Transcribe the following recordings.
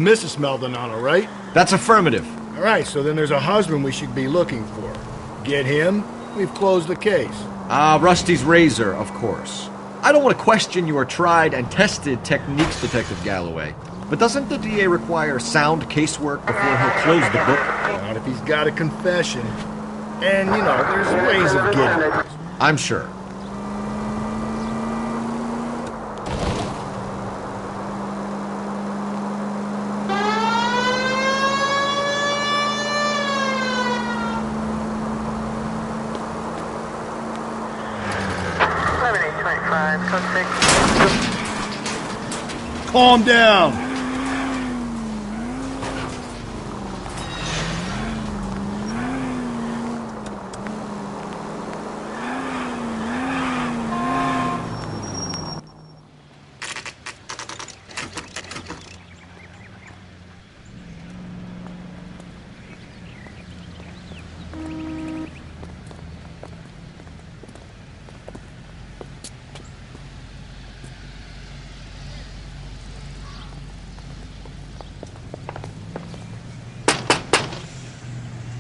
Mrs. Maldonado, right? That's affirmative. All right, so then there's a husband we should be looking for. Get him, we've closed the case. Rusty's razor, of course. I don't want to question your tried and tested techniques, Detective Galloway. But doesn't the DA require sound casework before he'll close the book? Not if he's got a confession. And, you know, there's ways of getting it. I'm sure. Calm down.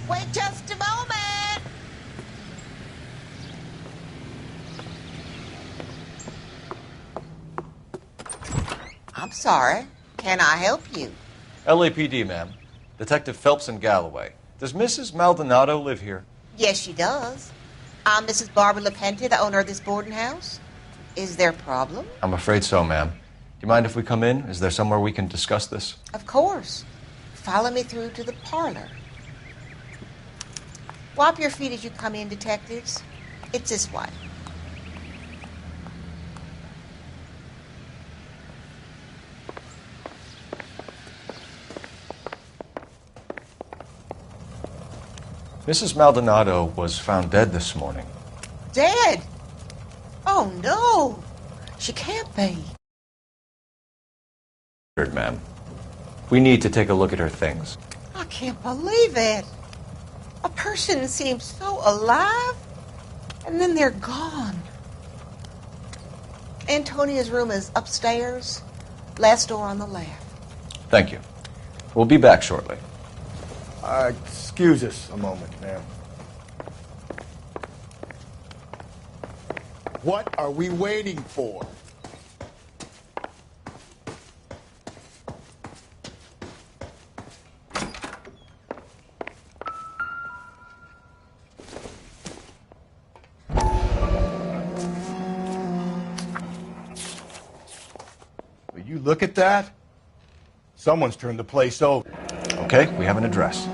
Wait just a moment. I'm sorry. Can I help you? LAPD, ma'am. Detective Phelps and Galloway. Does Mrs. Maldonado live here? Yes, she does. I'm Mrs. Barbara LaPente, the owner of this boarding house. Is there a problem? I'm afraid so, ma'am. Do you mind if we come in? Is there somewhere we can discuss this? Of course. Follow me through to the parlor. Wipe your feet as you come in, detectives. It's this way. Mrs. Maldonado was found dead this morning. Dead? Oh, no. She can't be. Ma'am. We need to take a look at her things. I can't believe it. A person seems so alive, and then they're gone. Antonia's room is upstairs, last door on the left. Thank you. We'll be back shortly. Excuse us a moment, ma'am. What are we waiting for? Will you look at that? Someone's turned the place over. Okay, we have an address.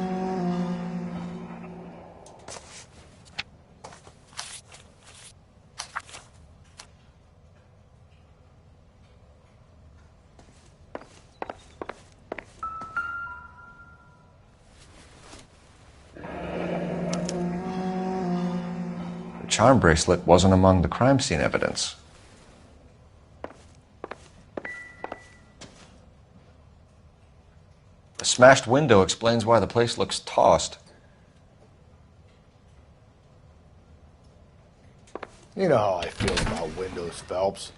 The charm bracelet wasn't among the crime scene evidence. The smashed window explains why the place looks tossed. You know how I feel about windows, Phelps.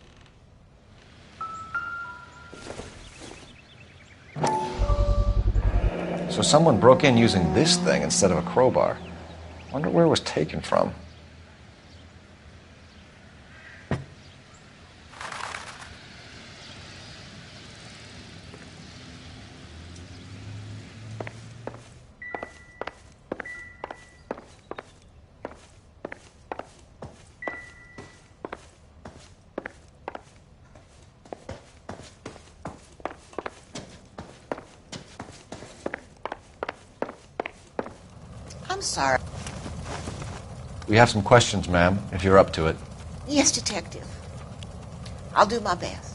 So someone broke in using this thing instead of a crowbar. Wonder where it was taken from. I'm sorry. We have some questions, ma'am, if you're up to it. Yes, detective. I'll do my best.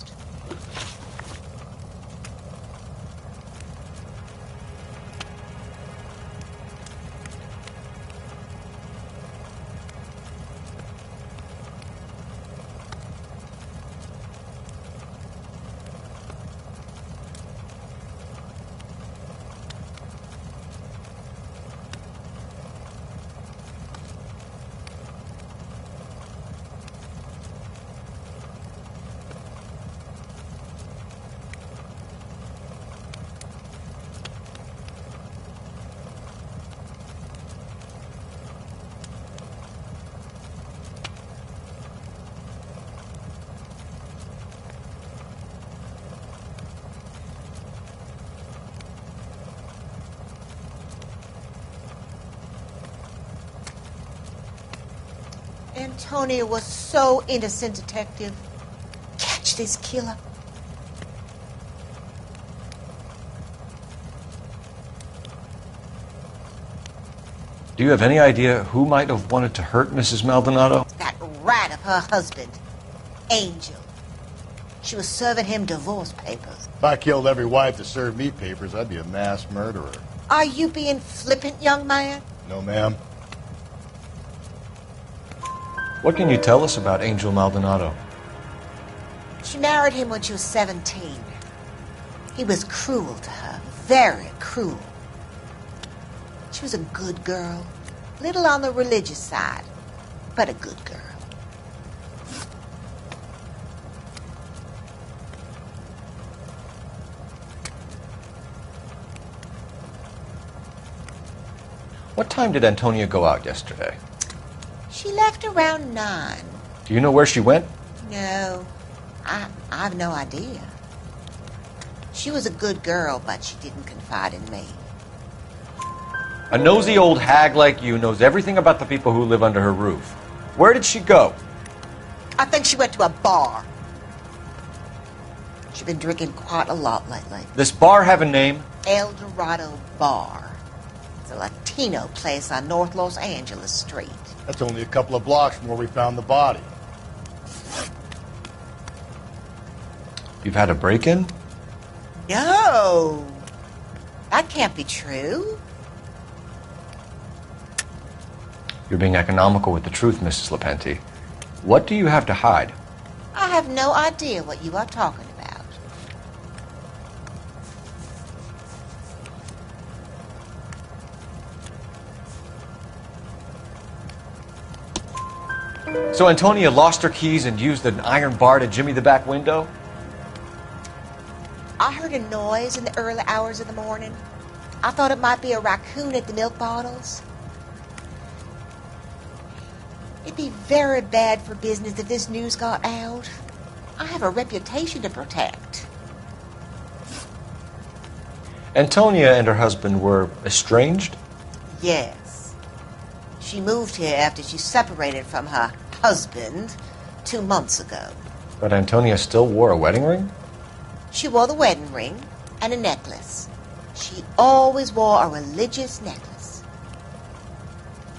Antonia was so innocent, Detective. Catch this killer. Do you have any idea who might have wanted to hurt Mrs. Maldonado? That rat of her husband, Angel. She was serving him divorce papers. If I killed every wife that served me papers, I'd be a mass murderer. Are you being flippant, young man? No, ma'am. What can you tell us about Angel Maldonado? She married him when she was 17. He was cruel to her, very cruel. She was a good girl, little on the religious side, but a good girl. What time did Antonia go out yesterday? She left around 9. Do you know where she went? No, I've no idea. She was a good girl, but she didn't confide in me. A nosy old hag like you knows everything about the people who live under her roof. Where did she go? I think she went to a bar. She's been drinking quite a lot lately. This bar have a name? El Dorado Bar. It's a Latino place on North Los Angeles Street. That's only a couple of blocks from where we found the body. You've had a break-in? No, that can't be true. You're being economical with the truth, Mrs. Lepenti. What do you have to hide? I have no idea what you are talking about. So Antonia lost her keys and used an iron bar to jimmy the back window? I heard a noise in the early hours of the morning. I thought it might be a raccoon at the milk bottles. It'd be very bad for business if this news got out. I have a reputation to protect. Antonia and her husband were estranged? Yes. She moved here after she separated from her husband 2 months ago. But Antonia still wore a wedding ring? She wore the wedding ring and a necklace. She always wore a religious necklace.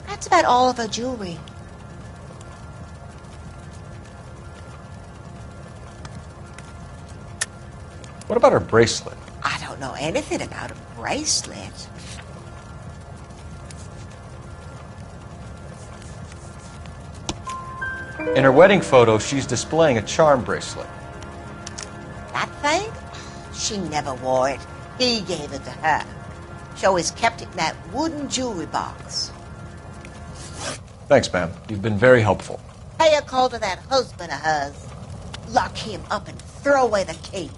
That's about all of her jewelry. What about her bracelet? I don't know anything about a bracelet. In her wedding photo, she's displaying a charm bracelet. That thing? She never wore it. He gave it to her. She always kept it in that wooden jewelry box. Thanks, ma'am. You've been very helpful. Pay a call to that husband of hers. Lock him up and throw away the key.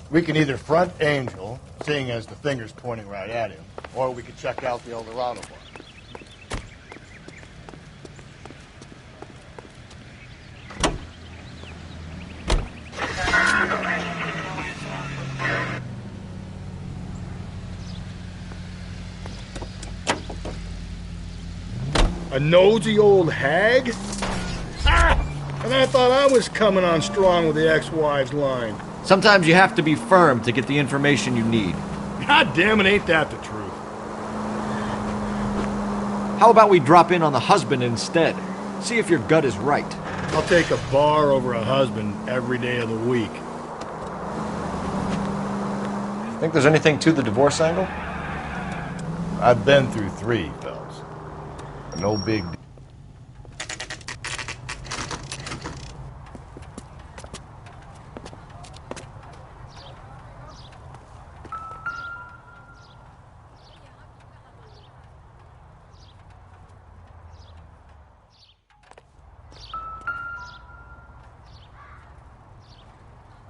We can either front Angel, seeing as the finger's pointing right at him, or we could check out the El Dorado bar. A nosy old hag? Ah! And I thought I was coming on strong with the ex-wives line. Sometimes you have to be firm to get the information you need. God damn it, ain't that the truth? How about we drop in on the husband instead? See if your gut is right. I'll take a bar over a husband every day of the week. Think there's anything to the divorce angle? I've been through 3, fellas. No big deal.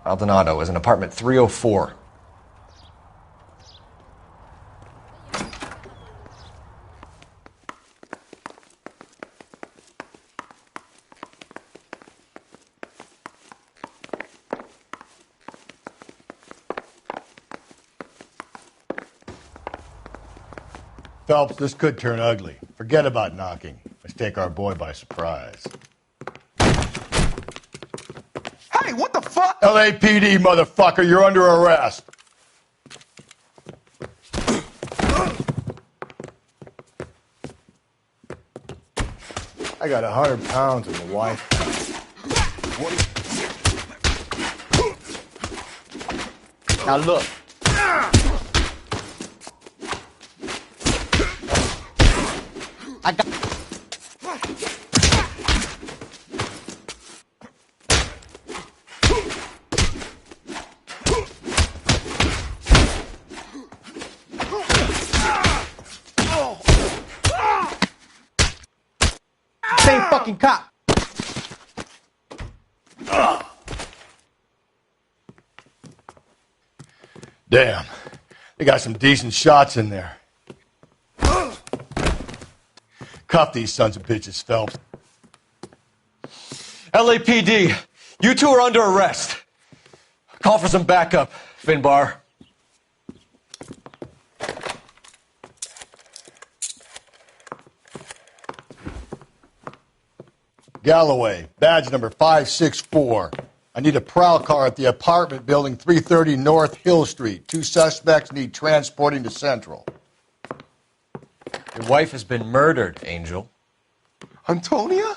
Maldonado is in apartment 304. Phelps, this could turn ugly. Forget about knocking. to take our boy by surprise. Hey, what the fuck? LAPD, motherfucker, you're under arrest. I got 100 pounds and the wife. What? Now look. I got. Same fucking cop. Damn. They got some decent shots in there. Cuff these sons of bitches, Phelps. LAPD, you two are under arrest. Call for some backup, Finbar. Galloway, badge number 564. I need a prowl car at the apartment building 330 North Hill Street. 2 suspects need transporting to Central. Your wife has been murdered, Angel. Antonia?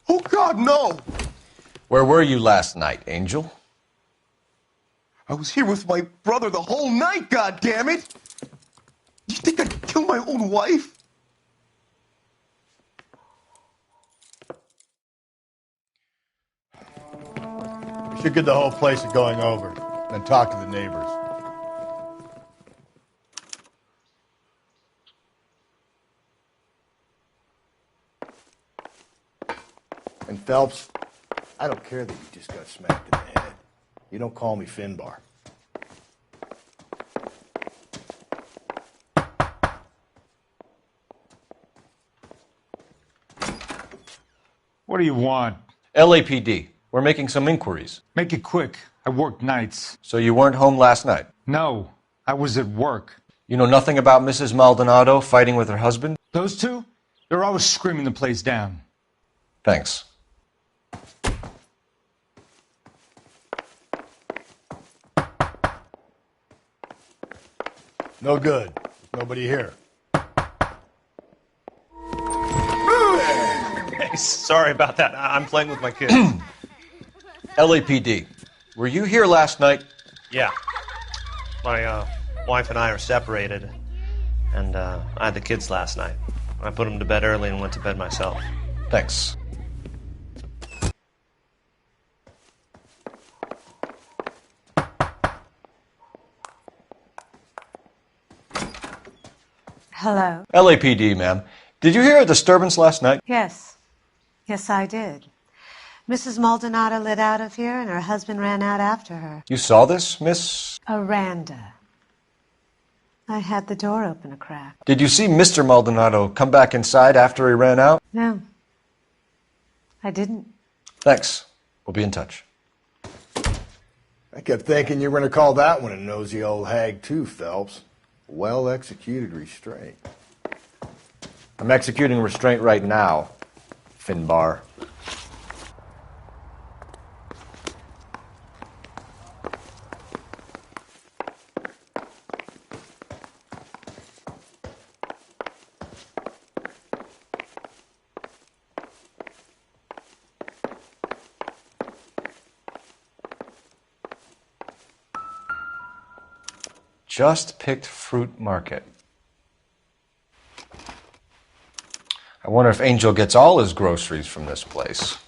Oh, God, no. Where were you last night, Angel? I was here with my brother the whole night, God damn it! You think I'd kill my own wife? We should get the whole place going over, then talk to the neighbors. And Phelps, I don't care that you just got smacked in the head. You don't call me Finbar. What do you want? LAPD, we're making some inquiries. Make it quick. I work nights. So you weren't home last night? No, I was at work. You know nothing about Mrs. Maldonado fighting with her husband? Those two? They're always screaming the place down. Thanks. No good. There's nobody here. Hey, sorry about that. I'm playing with my kids. LAPD, were you here last night? Yeah. My wife and I are separated, and I had the kids last night. I put them to bed early and went to bed myself. Thanks. Hello? LAPD, ma'am. Did you hear a disturbance last night? Yes. Yes, I did. Mrs. Maldonado lit out of here, and her husband ran out after her. You saw this, Miss? Aranda. I had the door open a crack. Did you see Mr. Maldonado come back inside after he ran out? No. I didn't. Thanks. We'll be in touch. I kept thinking you were going to call that one a nosy old hag too, Phelps. Well-executed restraint. I'm executing restraint right now, Finbar. Just picked fruit market. I wonder if Angel gets all his groceries from this place.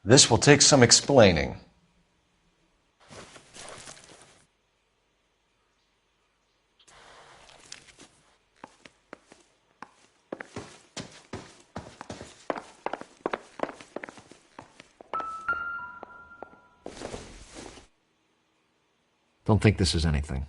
This will take some explaining. Don't think this is anything.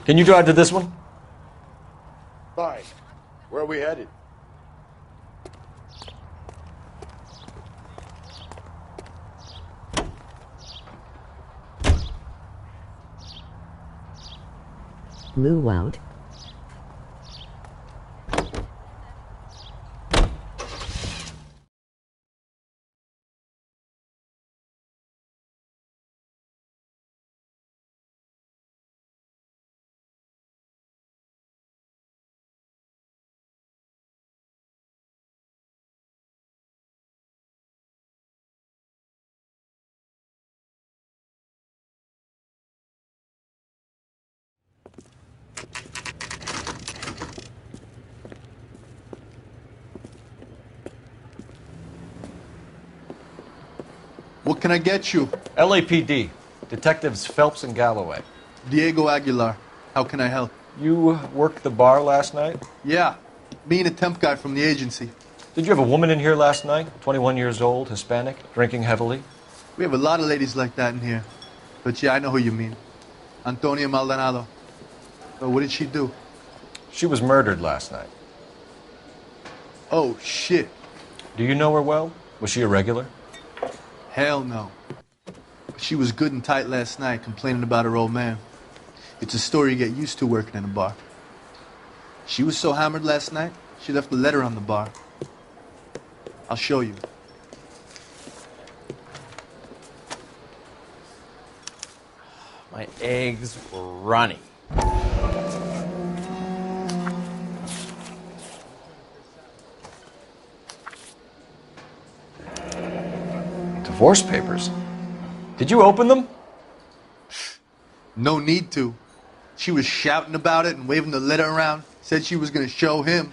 Can you drive to this one? Fine. Where are we headed? Blue out. What can I get you? LAPD. Detectives Phelps and Galloway. Diego Aguilar. How can I help? You worked the bar last night? Yeah. Me and a temp guy from the agency. Did you have a woman in here last night? 21 years old, Hispanic, drinking heavily? We have a lot of ladies like that in here. But yeah, I know who you mean. Antonia Maldonado. Oh, what did she do? She was murdered last night. Oh, shit. Do you know her well? Was she a regular? Hell no. She was good and tight last night, complaining about her old man. It's a story you get used to working in a bar. She was so hammered last night, she left a letter on the bar. I'll show you. My eggs were runny. Divorce papers? Did you open them? No need to. She was shouting about it and waving the letter around. Said she was going to show him.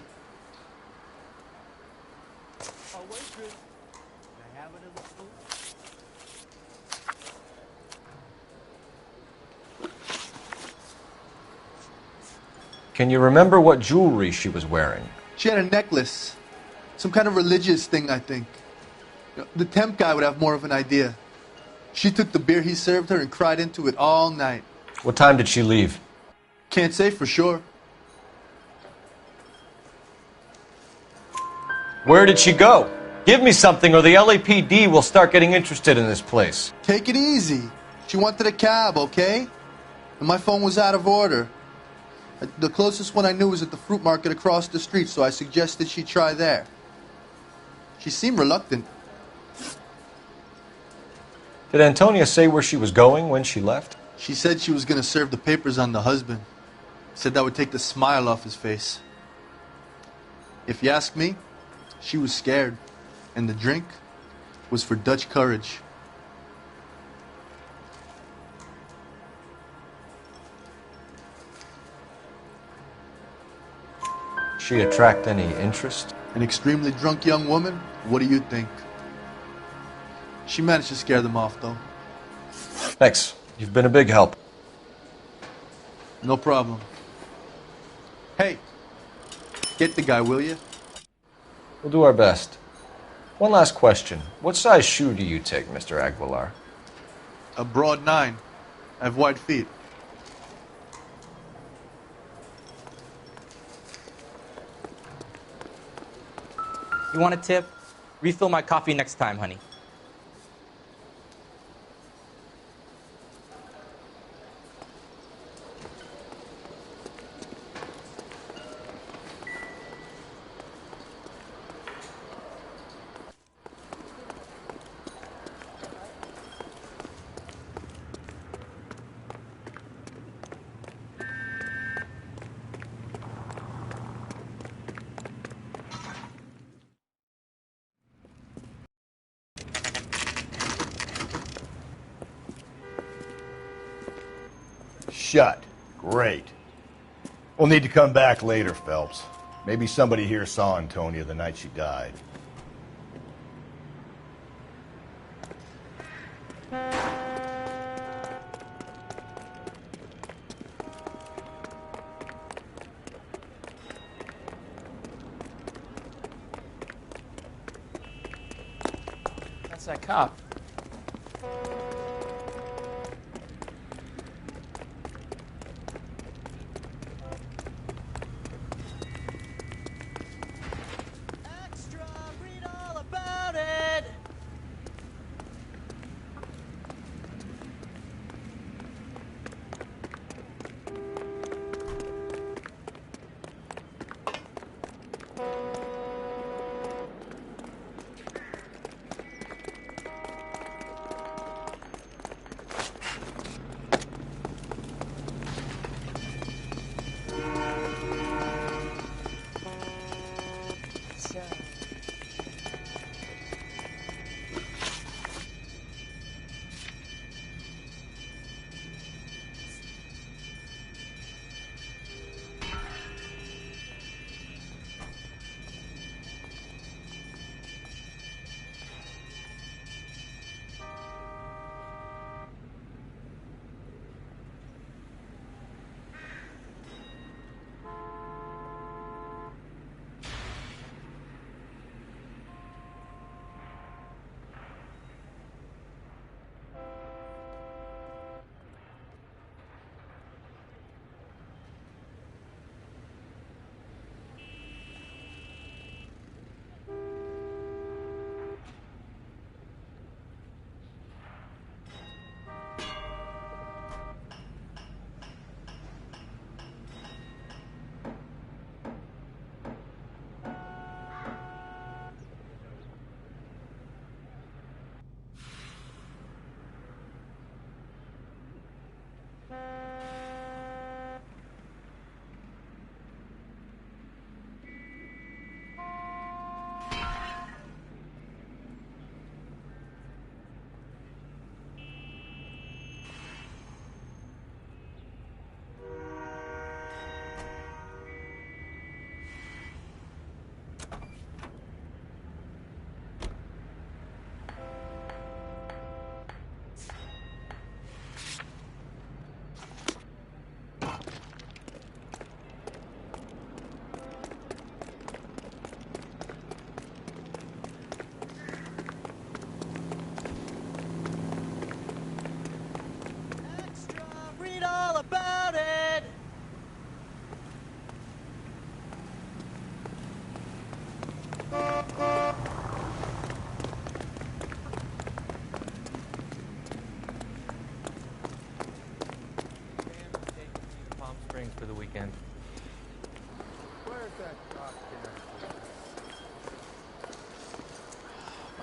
Can you remember what jewelry she was wearing? She had a necklace. Some kind of religious thing, I think. The temp guy would have more of an idea. She took the beer he served her and cried into it all night. What time did she leave? Can't say for sure. Where did she go? Give me something or the LAPD will start getting interested in this place. Take it easy. She wanted a cab, okay? And my phone was out of order. The closest one I knew was at the fruit market across the street, so I suggested she try there. She seemed reluctant. Did Antonia say where she was going when she left? She said she was going to serve the papers on the husband. Said that would take the smile off his face. If you ask me, she was scared. And the drink was for Dutch courage. She attract any interest? An extremely drunk young woman? What do you think? She managed to scare them off, though. Thanks. You've been a big help. No problem. Hey, get the guy, will you? We'll do our best. One last question. What size shoe do you take, Mr. Aguilar? A broad 9. I have wide feet. You want a tip? Refill my coffee next time, honey. Shut. Great. We'll need to come back later, Phelps. Maybe somebody here saw Antonia the night she died. That's that cop.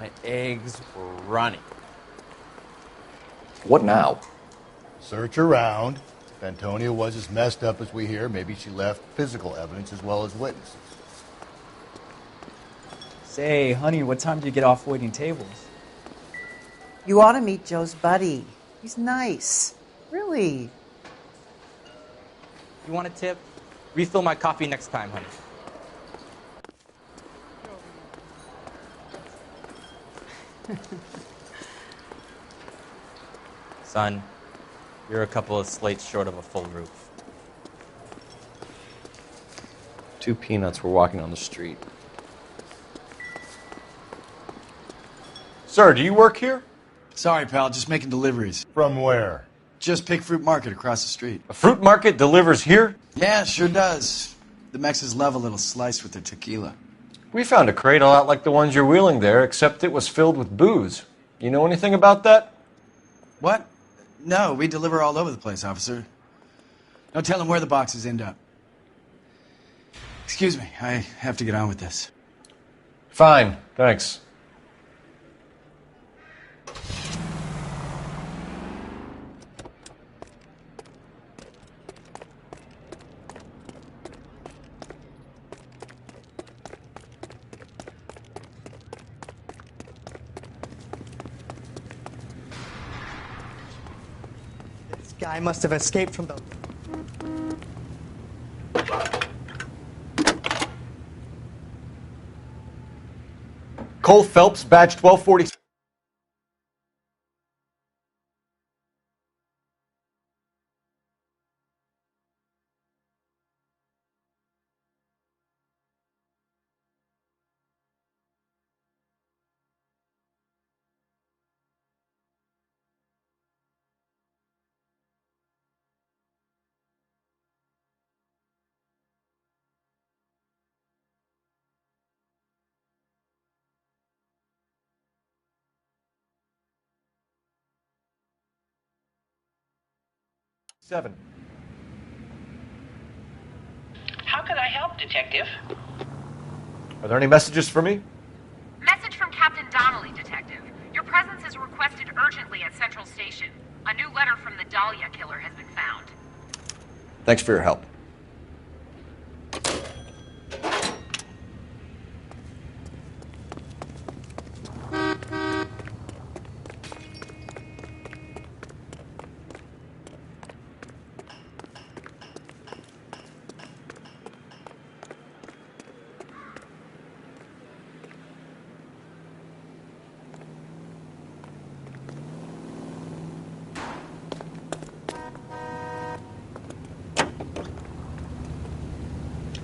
My eggs were running. What now? Search around. If Antonia was as messed up as we hear, maybe she left physical evidence as well as witnesses. Say, honey, what time do you get off waiting tables? You ought to meet Joe's buddy. He's nice. Really. You want a tip? Refill my coffee next time, honey. Son, you're a couple of slates short of a full roof. 2 peanuts were walking on the street. Sir, do you work here? Sorry, pal, just making deliveries. From where? Just Pick Fruit Market across the street. A fruit market delivers here? Yeah, sure does. The Mexes love a little slice with their tequila. We found a crate a lot like the ones you're wheeling there, except it was filled with booze. You know anything about that? What? No, we deliver all over the place, officer. Don't tell them where the boxes end up. Excuse me, I have to get on with this. Fine, thanks. This guy must have escaped from the... Cole Phelps, badge 1240. Seven. How can I help, Detective? Are there any messages for me? Message from Captain Donnelly, Detective. Your presence is requested urgently at Central Station. A new letter from the Dahlia killer has been found. Thanks for your help.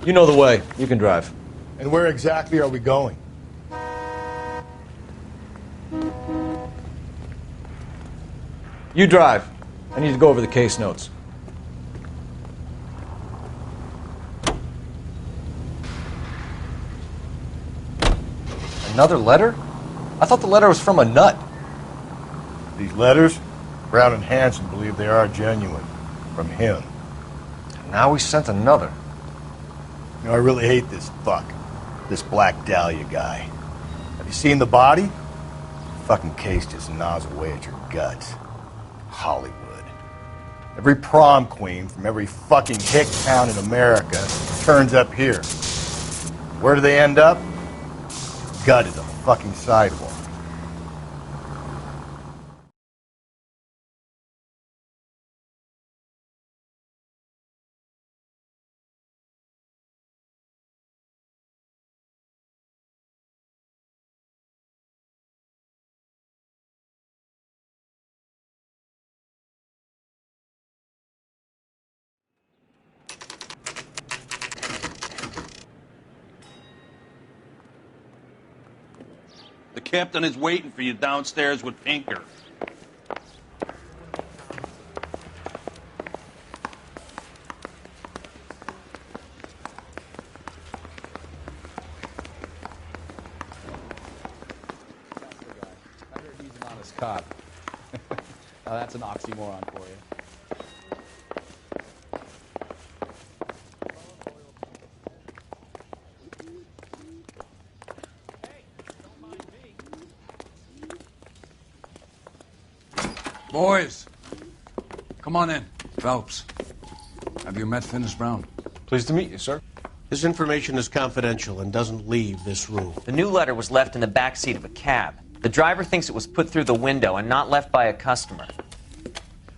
You know the way. You can drive. And where exactly are we going? You drive. I need to go over the case notes. Another letter? I thought the letter was from a nut. These letters, Brown and Hanson believe they are genuine. From him. Now he sent another. You know, I really hate this fuck. This Black Dahlia guy. Have you seen the body? The fucking case just gnaws away at your guts. Hollywood. Every prom queen from every fucking hick town in America turns up here. Where do they end up? Gutted the fucking sidewalk. The captain is waiting for you downstairs with Pinker. I heard he's an honest cop. Now that's an oxymoron for you. Boys, come on in. Phelps, have you met Finis Brown? Pleased to meet you, sir. This information is confidential and doesn't leave this room. The new letter was left in the back seat of a cab. The driver thinks it was put through the window and not left by a customer.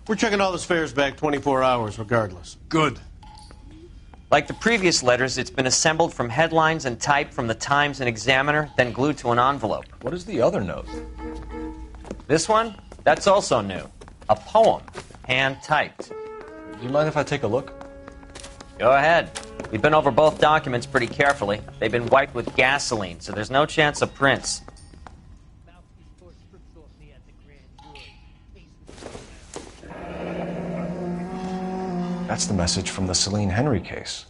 We're checking all the fares back 24 hours regardless. Good. Like the previous letters, it's been assembled from headlines and typed from the Times and Examiner, then glued to an envelope. What is the other note? This one? That's also new. A poem, hand-typed. Do you mind if I take a look? Go ahead. We've been over both documents pretty carefully. They've been wiped with gasoline, so there's no chance of prints. That's the message from the Celine Henry case.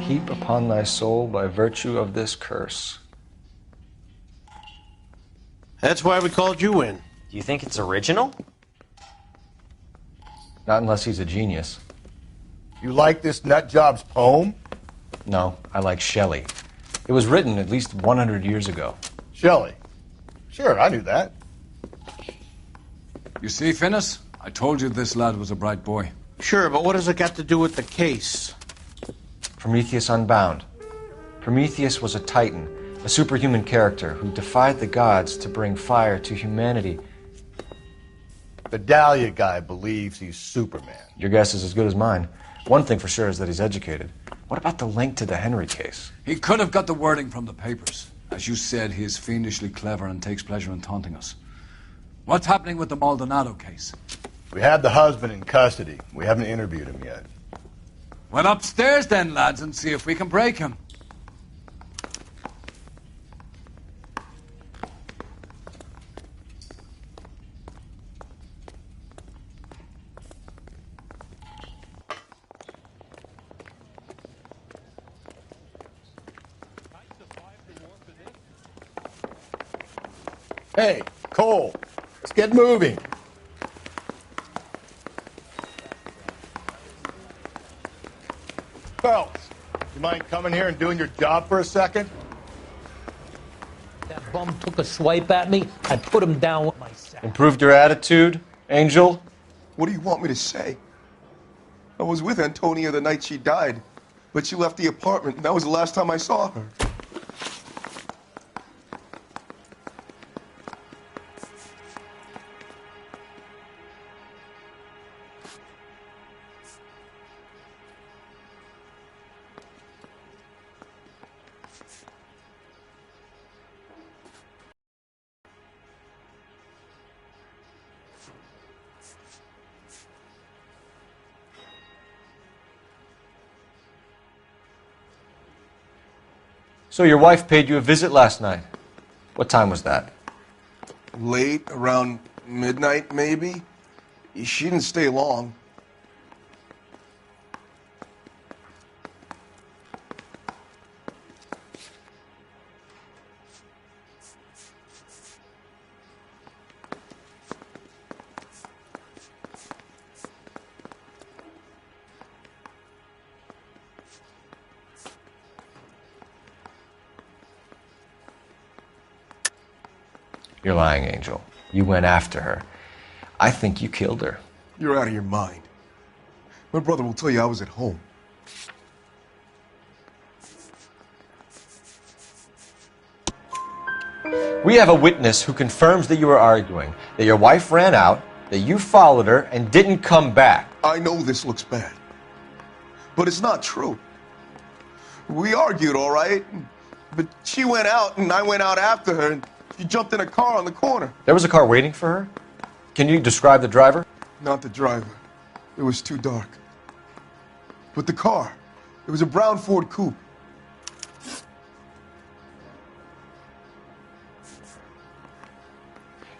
Heap upon thy soul by virtue of this curse. That's why we called you in. Do you think it's original? Not unless he's a genius. You like this nutjob's poem? No, I like Shelley. It was written at least 100 years ago. Shelley? Sure, I knew that. You see, Finis? I told you this lad was a bright boy. Sure, but what has it got to do with the case? Prometheus Unbound. Prometheus was a titan, a superhuman character who defied the gods to bring fire to humanity. The Dahlia guy believes he's Superman. Your guess is as good as mine. One thing for sure is that he's educated. What about the link to the Henry case? He could have got the wording from the papers. As you said, he is fiendishly clever and takes pleasure in taunting us. What's happening with the Maldonado case? We have the husband in custody. We haven't interviewed him yet. Well, upstairs then, lads, and see if we can break him. Hey, Cole, let's get moving. Phelps, you mind coming here and doing your job for a second? That bum took a swipe at me. I put him down with my sack. Improved your attitude, Angel? What do you want me to say? I was with Antonia the night she died, but she left the apartment, and that was the last time I saw her. So your wife paid you a visit last night. What time was that? Late, around midnight, maybe. She didn't stay long. You're lying, Angel. You went after her. I think you killed her. You're out of your mind. My brother will tell you I was at home. We have a witness who confirms that you were arguing, that your wife ran out, that you followed her, and didn't come back. I know this looks bad, but it's not true. We argued, all right, but she went out and I went out after her, and she jumped in a car on the corner. There was a car waiting for her? Can you describe the driver? Not the driver. It was too dark. But the car, it was a brown Ford coupe.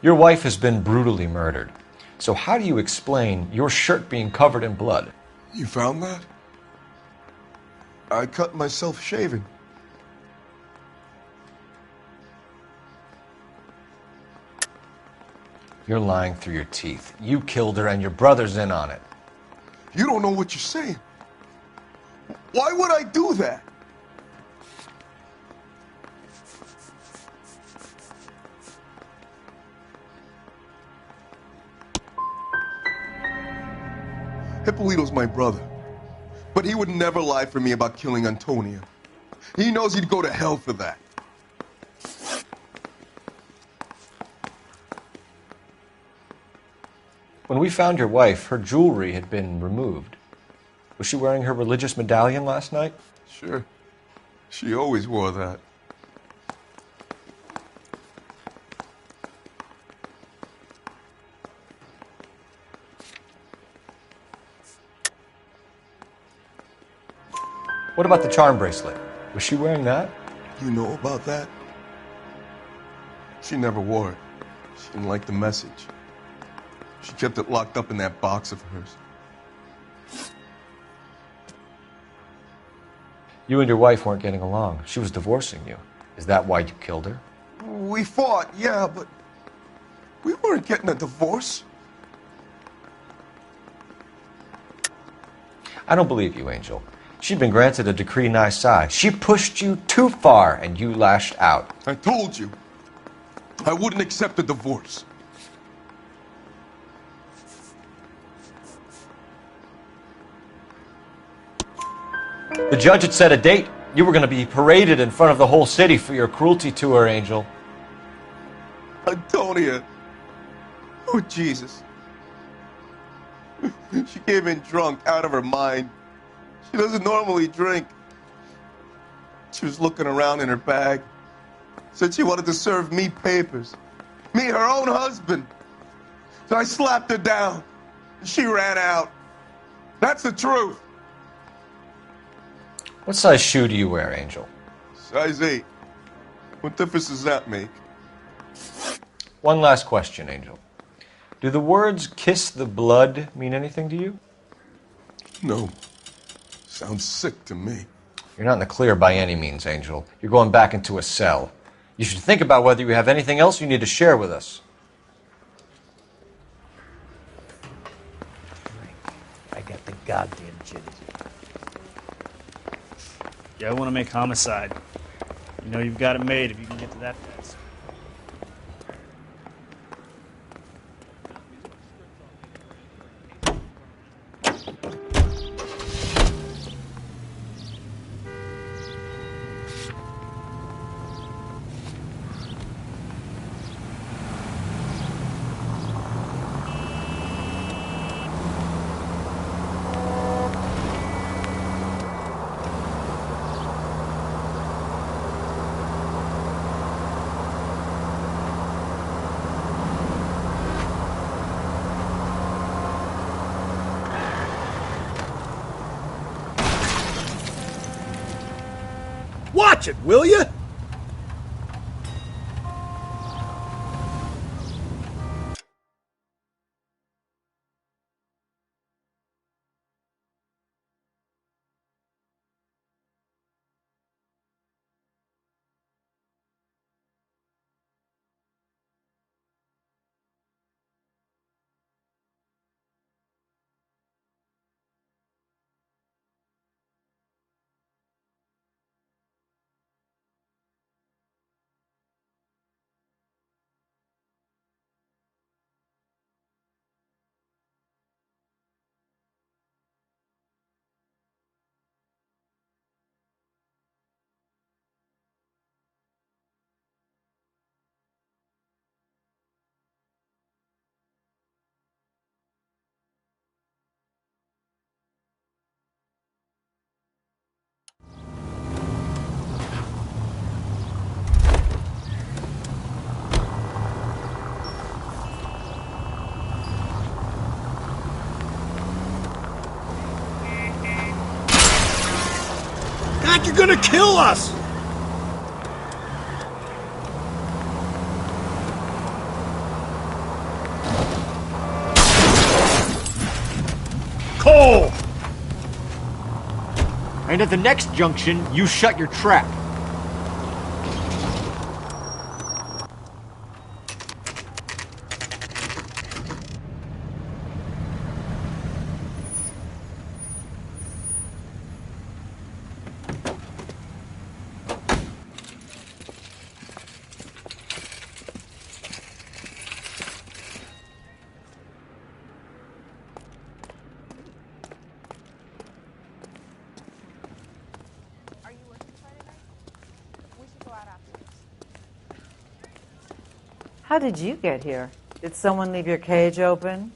Your wife has been brutally murdered. So how do you explain your shirt being covered in blood? You found that? I cut myself shaving. You're lying through your teeth. You killed her and your brother's in on it. You don't know what you're saying. Why would I do that? Hippolito's my brother. But he would never lie for me about killing Antonia. He knows he'd go to hell for that. When we found your wife, her jewelry had been removed. Was she wearing her religious medallion last night? Sure. She always wore that. What about the charm bracelet? Was she wearing that? You know about that? She never wore it. She didn't like the message. She kept it locked up in that box of hers. You and your wife weren't getting along. She was divorcing you. Is that why you killed her? We fought, yeah, but we weren't getting a divorce. I don't believe you, Angel. She'd been granted a decree nisi. She pushed you too far and you lashed out. I told you. I wouldn't accept a divorce. The judge had set a date. You were going to be paraded in front of the whole city for your cruelty to her, Angel. Antonia. Oh, Jesus. She came in drunk, out of her mind. She doesn't normally drink. She was looking around in her bag. Said she wanted to serve me papers. Me, her own husband. So I slapped her down. She ran out. That's the truth. What size shoe do you wear, Angel? Size 8. What difference does that make? One last question, Angel. Do the words kiss the blood mean anything to you? No. Sounds sick to me. You're not in the clear by any means, Angel. You're going back into a cell. You should think about whether you have anything else you need to share with us. I got the goddamn jittery. Yeah, I want to make homicide. You know you've got it made if you can get to that fast. Watch it, will you? God, you're gonna kill us! coal! And at the next junction, you shut your trap. How did you get here? Did someone leave your cage open?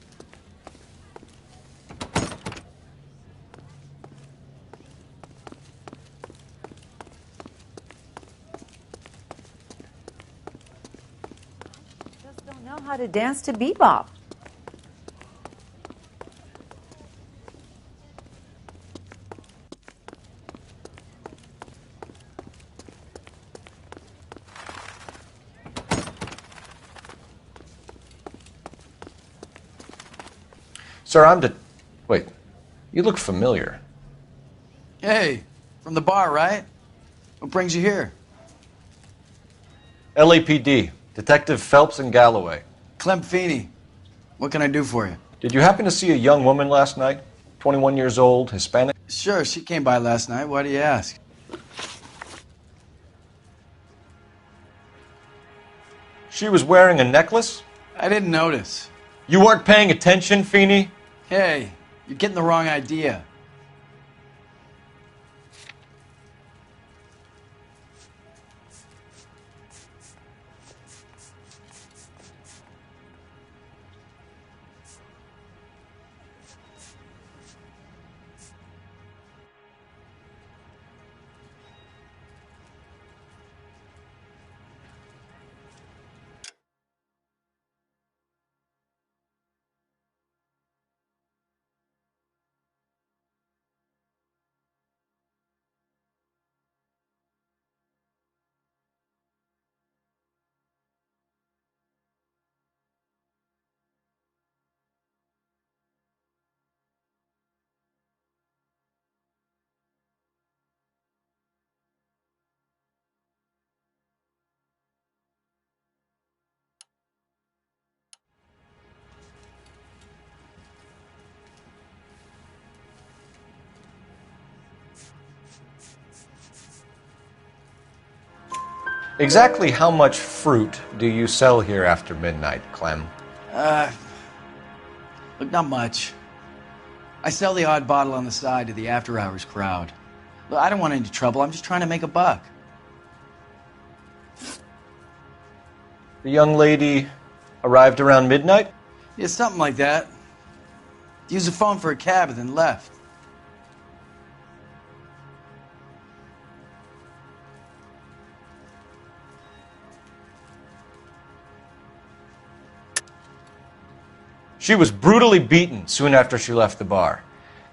Just don't know how to dance to bebop. Sir, Wait, you look familiar. Hey, from the bar, right? What brings you here? LAPD, Detective Phelps and Galloway. Clem Feeney. What can I do for you? Did you happen to see a young woman last night? 21 years old, Hispanic? Sure, she came by last night. Why do you ask? She was wearing a necklace? I didn't notice. You weren't paying attention, Feeney? Hey, you're getting the wrong idea. Exactly how much fruit do you sell here after midnight, Clem? Look, not much. I sell the odd bottle on the side to the after-hours crowd. Look, I don't want any trouble. I'm just trying to make a buck. The young lady arrived around midnight? Yeah, something like that. Used the phone for a cab and then left. She was brutally beaten soon after she left the bar.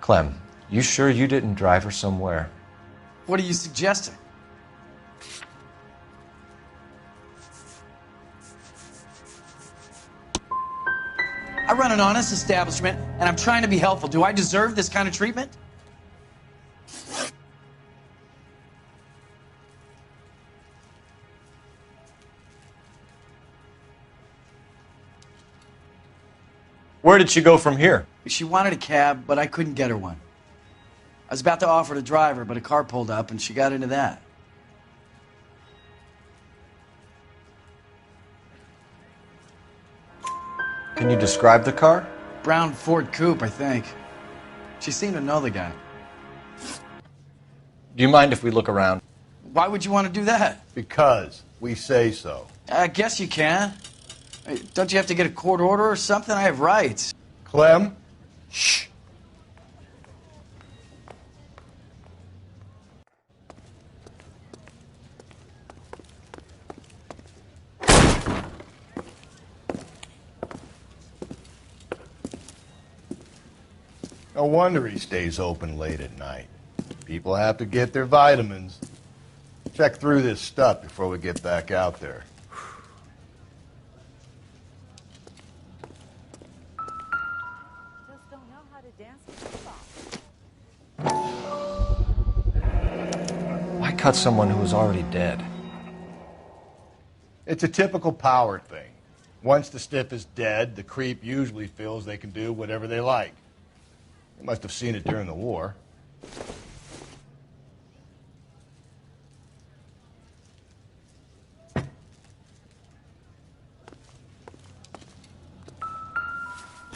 Clem, you sure you didn't drive her somewhere? What are you suggesting? I run an honest establishment, and I'm trying to be helpful. Do I deserve this kind of treatment? Where did she go from here? She wanted a cab, but I couldn't get her one. I was about to offer to drive her, but a car pulled up, and she got into that. Can you describe the car? Brown Ford Coupe, I think. She seemed to know the guy. Do you mind if we look around? Why would you want to do that? Because we say so. I guess you can. Don't you have to get a court order or something? I have rights. Clem? Shh. No wonder he stays open late at night. People have to get their vitamins. Check through this stuff before we get back out there. Just don't know how to dance with bebop. cut someone who was already dead? It's a typical power thing. Once the stiff is dead, the creep usually feels they can do whatever they like. They must have seen it during the war.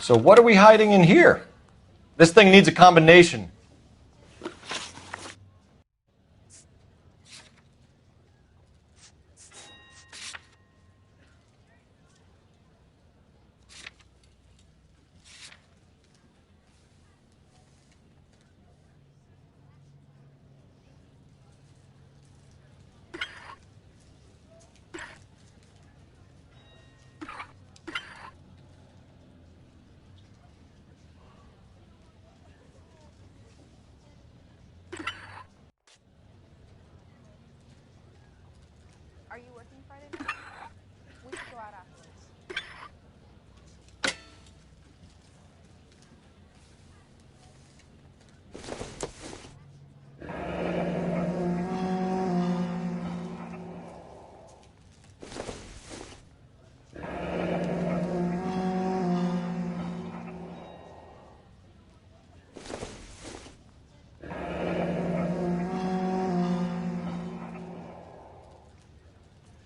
So what are we hiding in here? This thing needs a combination. Are you working Friday night? We should go out afterwards.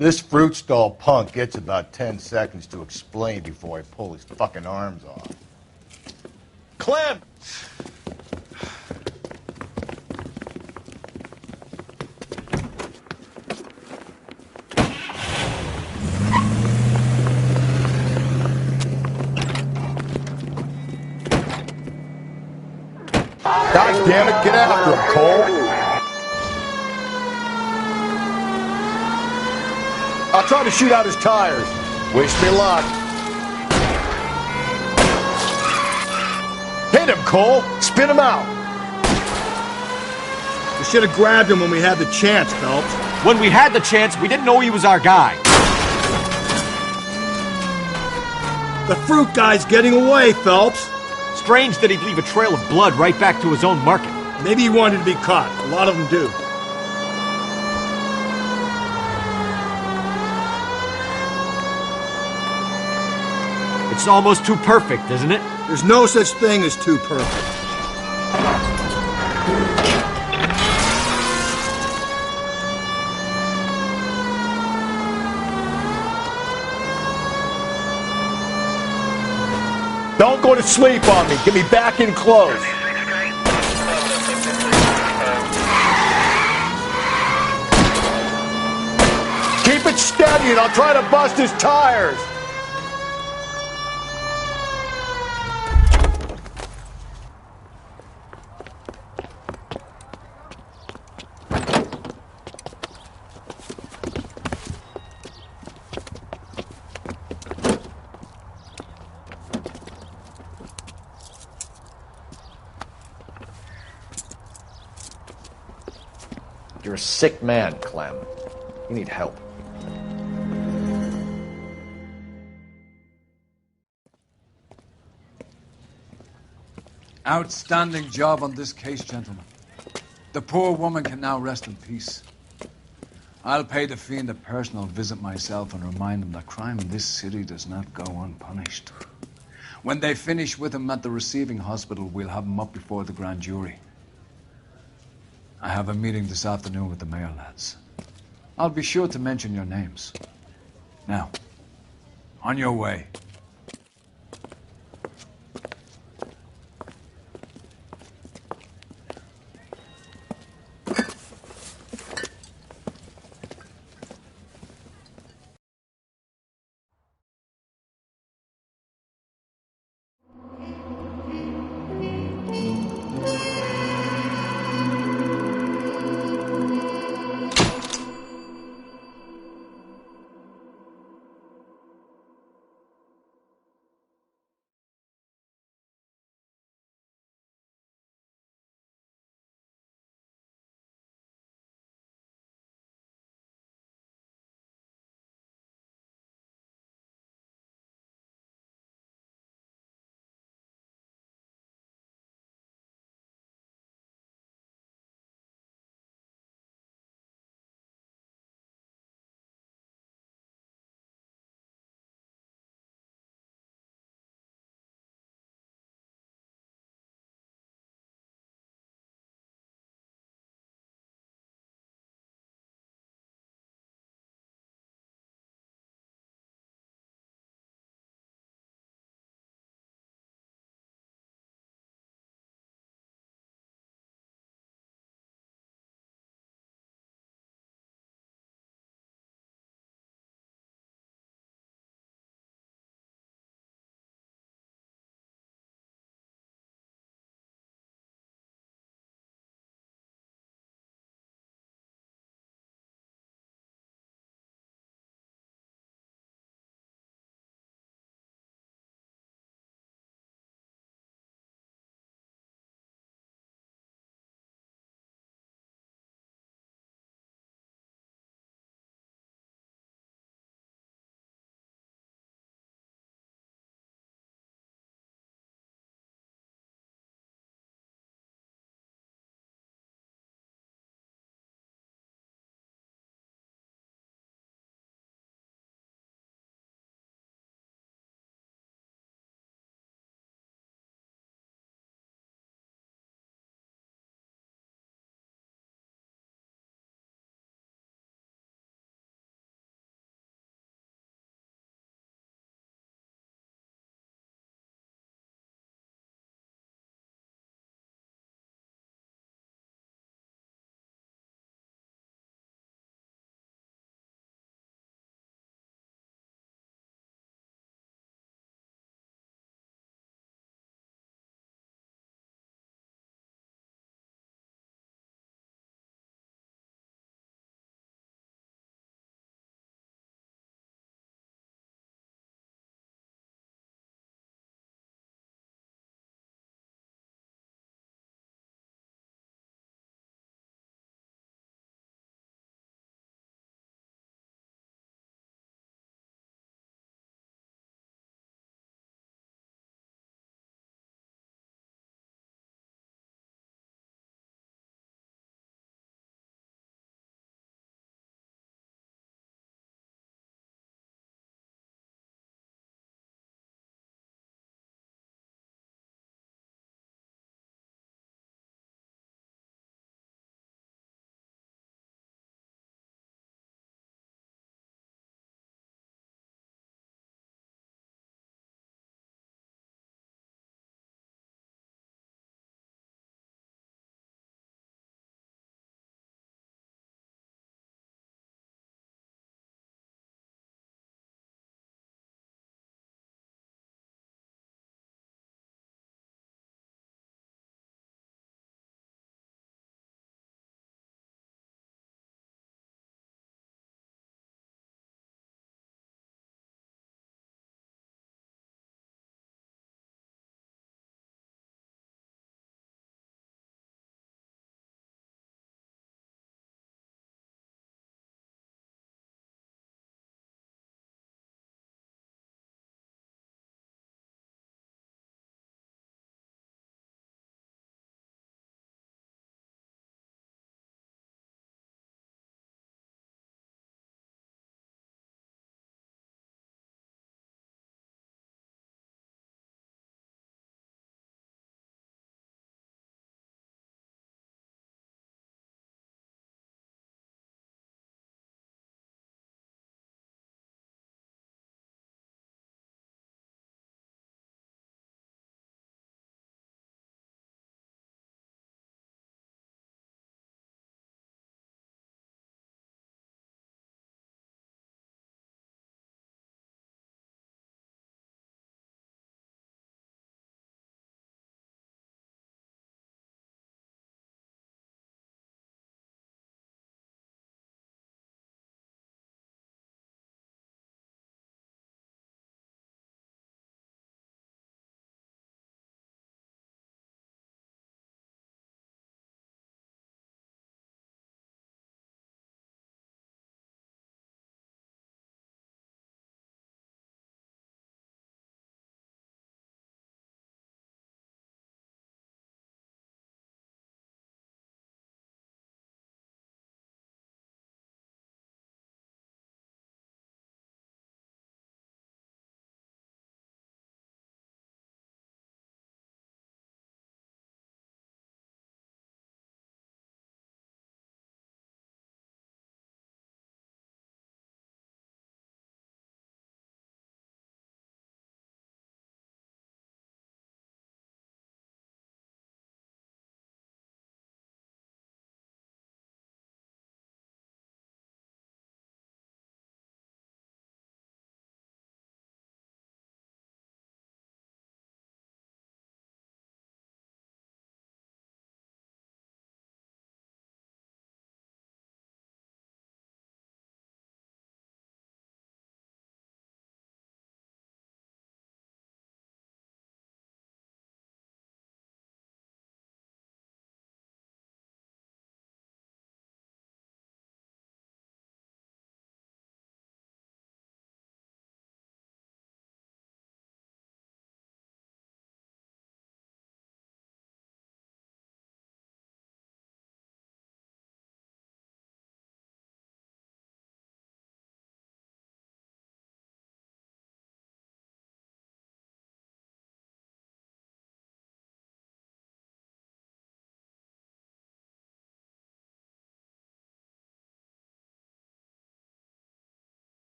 This fruit stall punk gets about 10 seconds to explain before I pull his fucking arms off. Clem! God damn it, get after him, Cole! I'll try to shoot out his tires. Wish me luck. Hit him, Cole! Spin him out! We should have grabbed him when we had the chance, Phelps. When we had the chance, we didn't know he was our guy. The fruit guy's getting away, Phelps. Strange that he'd leave a trail of blood right back to his own market. Maybe he wanted to be caught. A lot of them do. It's almost too perfect, isn't it? There's no such thing as too perfect. Don't go to sleep on me. Get me back in close. Keep it steady and I'll try to bust his tires. You're a sick man, Clem. You need help. Outstanding job on this case, gentlemen. The poor woman can now rest in peace. I'll pay the fiend a personal visit myself and remind him that crime in this city does not go unpunished. When they finish with him at the receiving hospital, we'll have him up before the grand jury. I have a meeting this afternoon with the mayor lads. I'll be sure to mention your names. Now, on your way.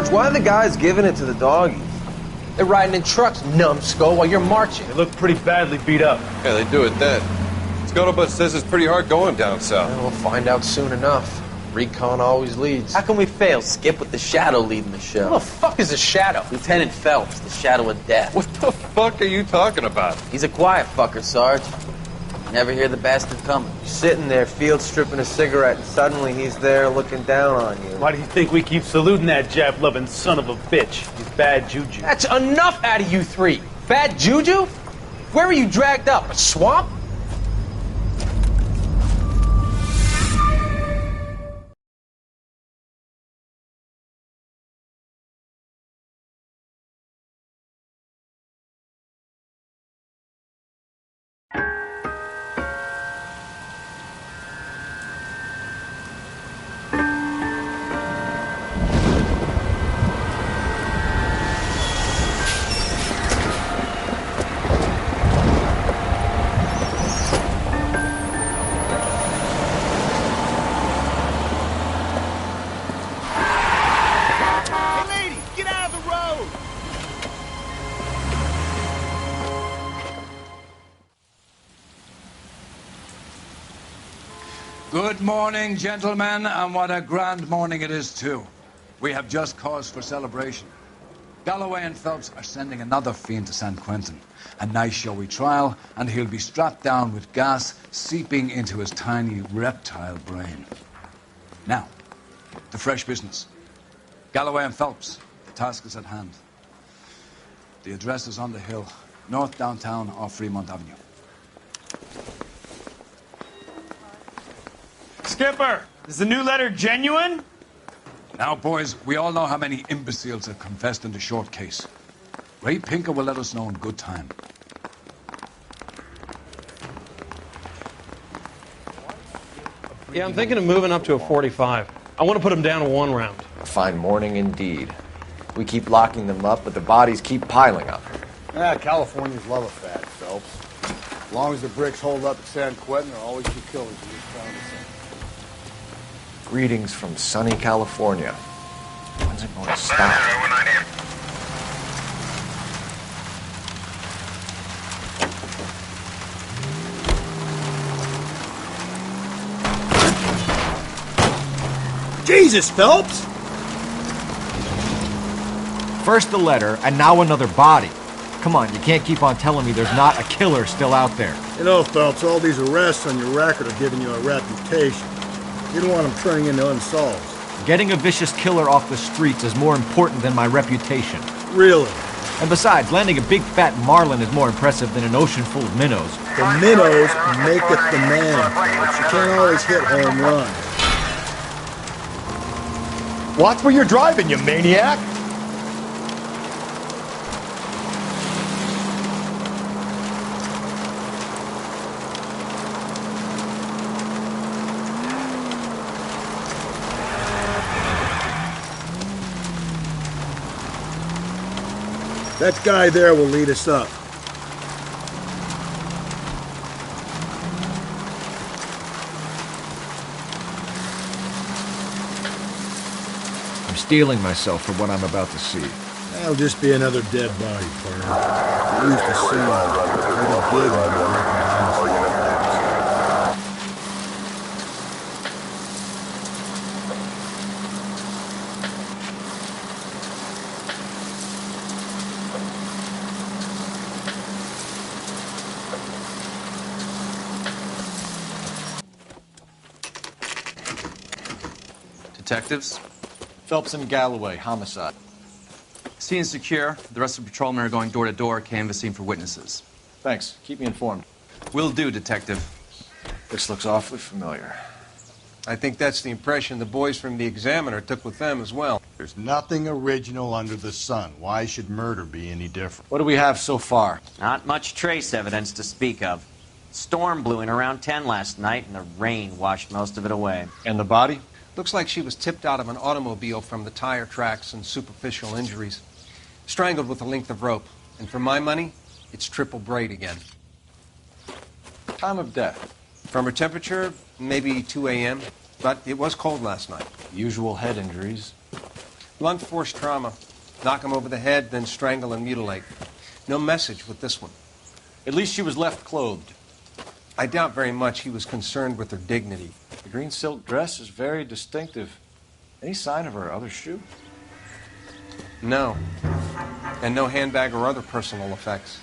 Sarge, why are the guys giving it to the doggies? They're riding in trucks, numbskull, while you're marching. They look pretty badly beat up. Yeah, they do at that. Scuttlebutt says it's pretty hard going down south. We'll find out soon enough. Recon always leads. How can we fail, Skip, with the Shadow leading the show? Who the fuck is a Shadow? Lieutenant Phelps, the Shadow of Death. What the fuck are you talking about? He's a quiet fucker, Sarge. Never hear the bastard coming. You're sitting there, field stripping a cigarette, and suddenly he's there looking down on you. Why do you think we keep saluting that Jap-loving son of a bitch? He's bad juju. That's enough out of you three. Bad juju? Where were you dragged up? A swamp? Good morning, gentlemen, and what a grand morning it is, too. We have just cause for celebration. Galloway and Phelps are sending another fiend to San Quentin. A nice showy trial, and he'll be strapped down with gas seeping into his tiny reptile brain. Now, the fresh business. Galloway and Phelps, the task is at hand. The address is on the hill, north downtown off Fremont Avenue. Skipper, is the new letter genuine? Now, boys, we all know how many imbeciles have confessed in the short case. Ray Pinker will let us know in good time. Yeah, I'm thinking of moving up to a 45. I want to put them down in 1 round. A fine morning indeed. We keep locking them up, but the bodies keep piling up. Yeah, Californians love a fat, Phelps. As long as the bricks hold up at San Quentin, there are always 2 killers in this town. Greetings from sunny California. When's it going to stop? Jesus, Phelps! First the letter, and now another body. Come on, you can't keep on telling me there's not a killer still out there. You know, Phelps, all these arrests on your record are giving you a reputation. You don't want them turning into unsolved. Getting a vicious killer off the streets is more important than my reputation. Really? And besides, landing a big fat marlin is more impressive than an ocean full of minnows. The minnows make it the man, Phelps. You can't always hit home runs. Watch where you're driving, you maniac! That guy there will lead us up. I'm steeling myself for what I'm about to see. That'll just be another dead body, partner. We used to see a little gig on the Detectives? Phelps and Galloway, homicide. Scene secure. The rest of the patrolmen are going door to door, canvassing for witnesses. Thanks. Keep me informed. Will do, Detective. This looks awfully familiar. I think that's the impression the boys from the Examiner took with them as well. There's nothing original under the sun. Why should murder be any different? What do we have so far? Not much trace evidence to speak of. Storm blew in around 10 last night, and the rain washed most of it away. And the body? Looks like she was tipped out of an automobile from the tire tracks and superficial injuries. Strangled with a length of rope. And for my money, it's triple braid again. Time of death? From her temperature, maybe 2 a.m., but it was cold last night. Usual head injuries. Blunt force trauma. Knock him over the head, then strangle and mutilate. No message with this one. At least she was left clothed. I doubt very much he was concerned with her dignity. The green silk dress is very distinctive. Any sign of her other shoe? No. And no handbag or other personal effects.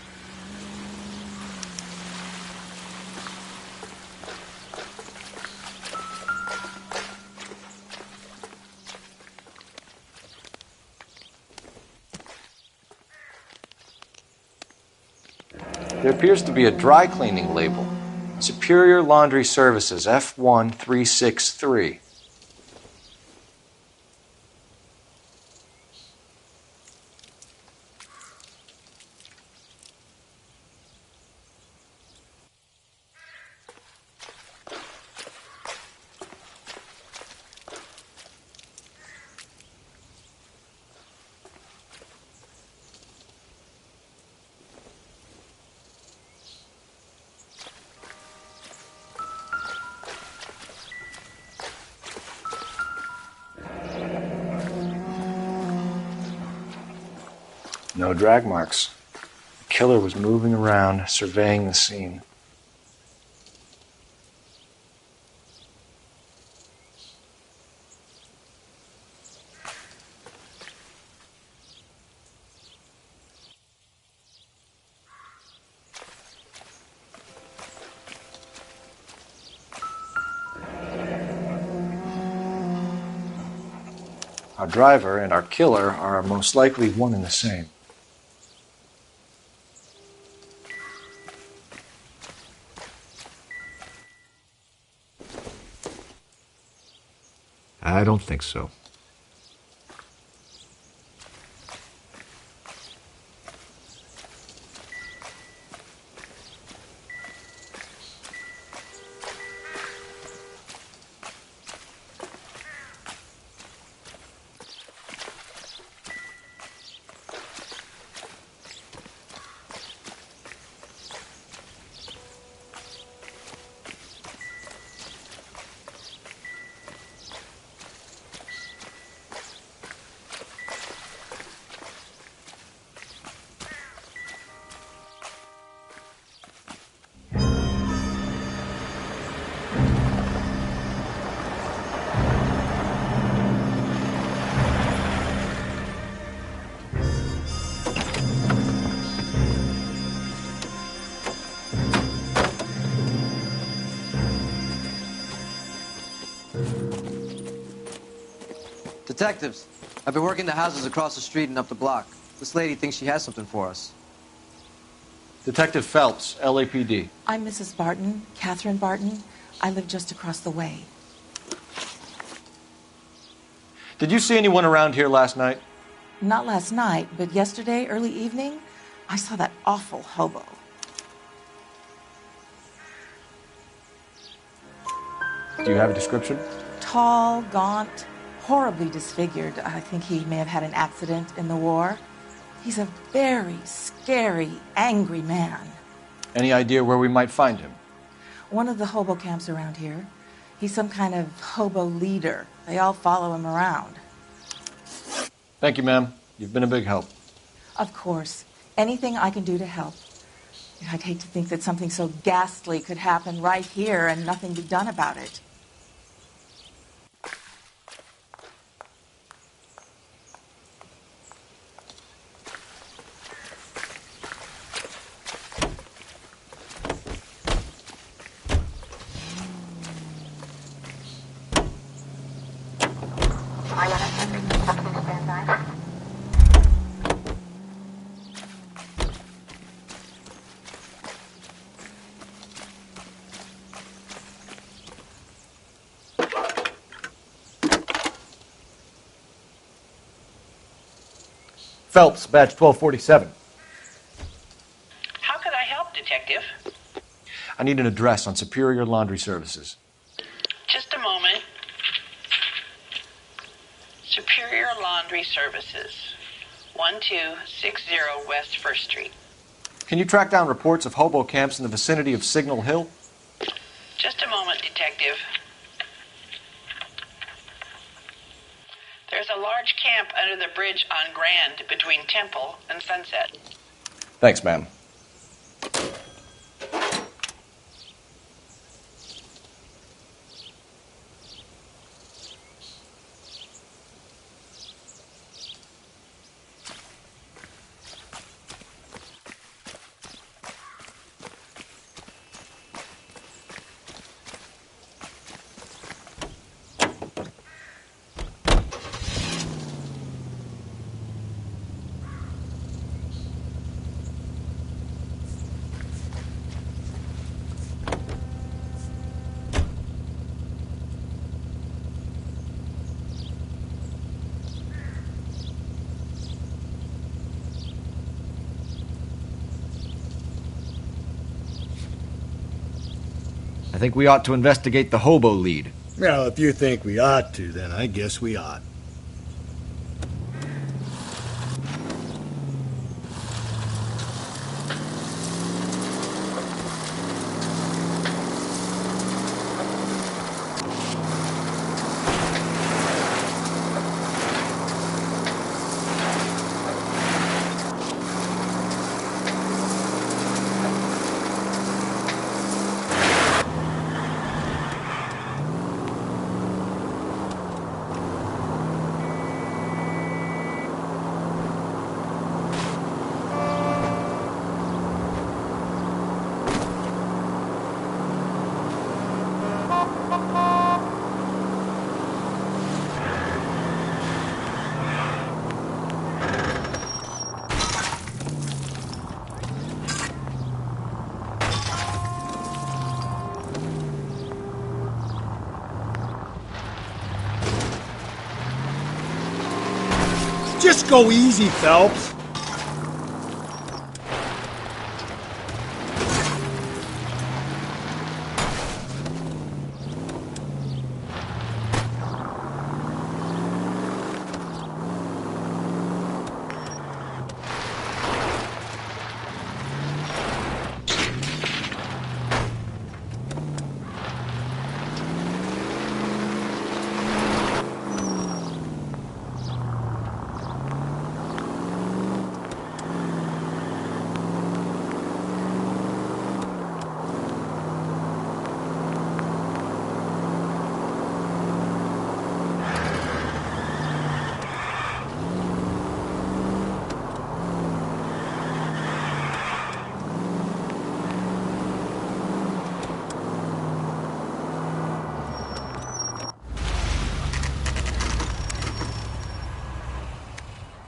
There appears to be a dry cleaning label. Superior Laundry Services, F1363. No drag marks. The killer was moving around, surveying the scene. Our driver and our killer are most likely one and the same. I don't think so. Detectives, I've been working the houses across the street and up the block. This lady thinks she has something for us. Detective Phelps, LAPD. I'm Mrs. Barton, Catherine Barton. I live just across the way. Did you see anyone around here last night? Not last night, but yesterday, early evening, I saw that awful hobo. Do you have a description? Tall, gaunt, horribly disfigured. I think he may have had an accident in the war. He's a very scary, angry man. Any idea where we might find him? One of the hobo camps around here. He's some kind of hobo leader. They all follow him around. Thank you, ma'am. You've been a big help. Of course. Anything I can do to help. I'd hate to think that something so ghastly could happen right here and nothing be done about it. Phelps, badge 1247. How could I help, Detective? I need an address on Superior Laundry Services. Just a moment. Superior Laundry Services, 1260 West 1st Street. Can you track down reports of hobo camps in the vicinity of Signal Hill? Just a moment, Detective. There's a large camp under the bridge on Grand between Temple and Sunset. Thanks, ma'am. I think we ought to investigate the hobo lead. Well, if you think we ought to, then I guess we ought. Just go easy, Phelps.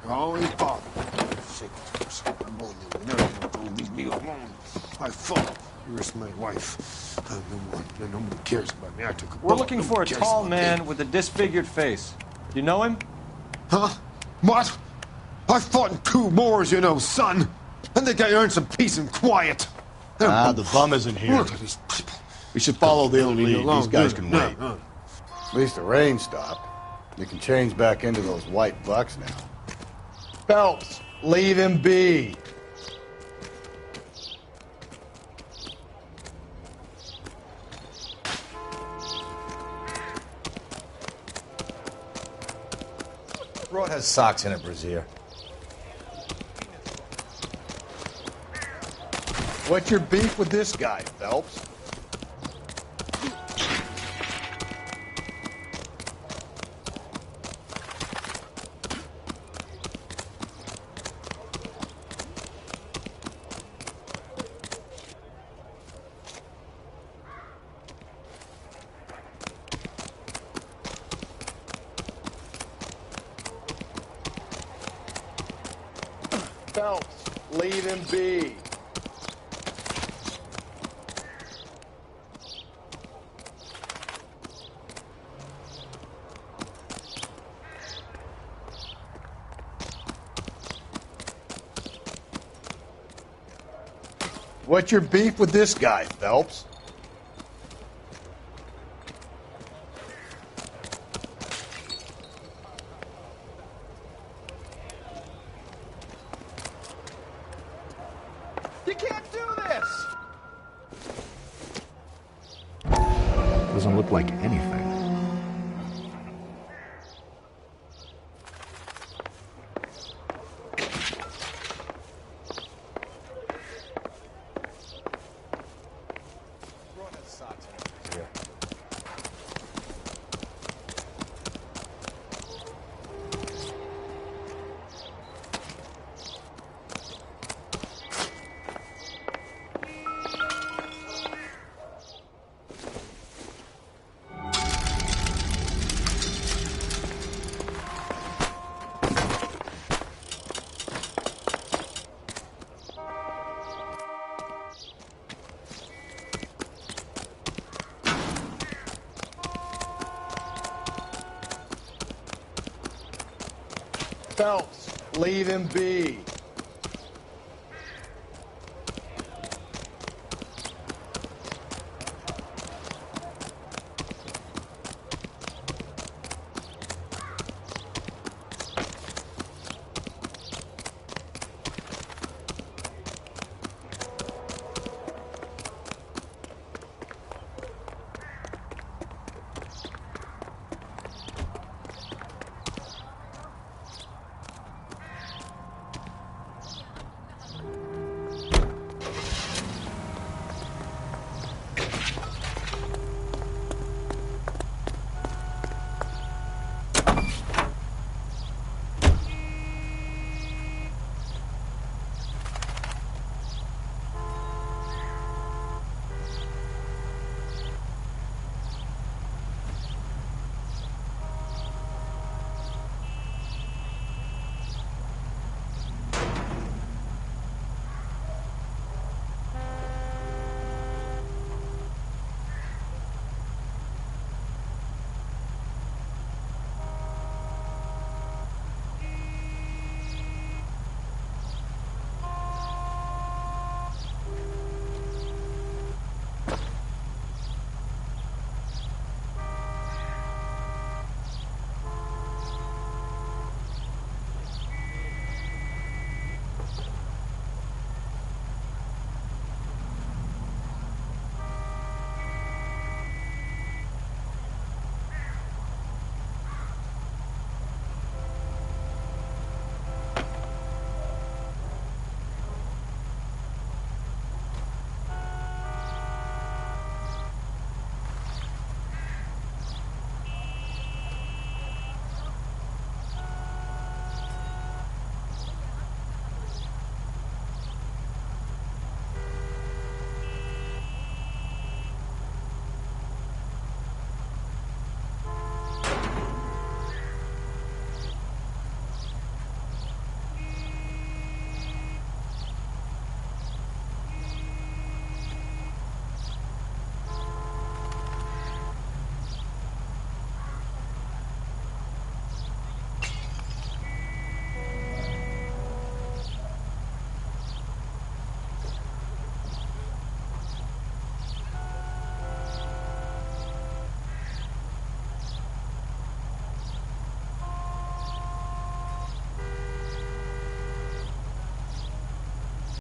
Always bother. Leave me alone. I fought. You risked my wife. No one cares about me. I took a We're bullet. looking No for one a cares tall about man me. with a disfigured face. Do you know him? Huh? What? I fought in 2 wars, you know, son. I think I earned some peace and quiet. The bum isn't here. Look at these people. We should follow the Leave me lead. alone. These guys Yeah, can yeah, wait. yeah. At least the rain stopped. We can change back into those white bucks now. Phelps, leave him be. Road has socks in it, Brazier. What's your beef with this guy, Phelps? Phelps, leave him be. What's your beef with this guy, Phelps? You can't do this! Doesn't look like anything. Phelps, leave him be.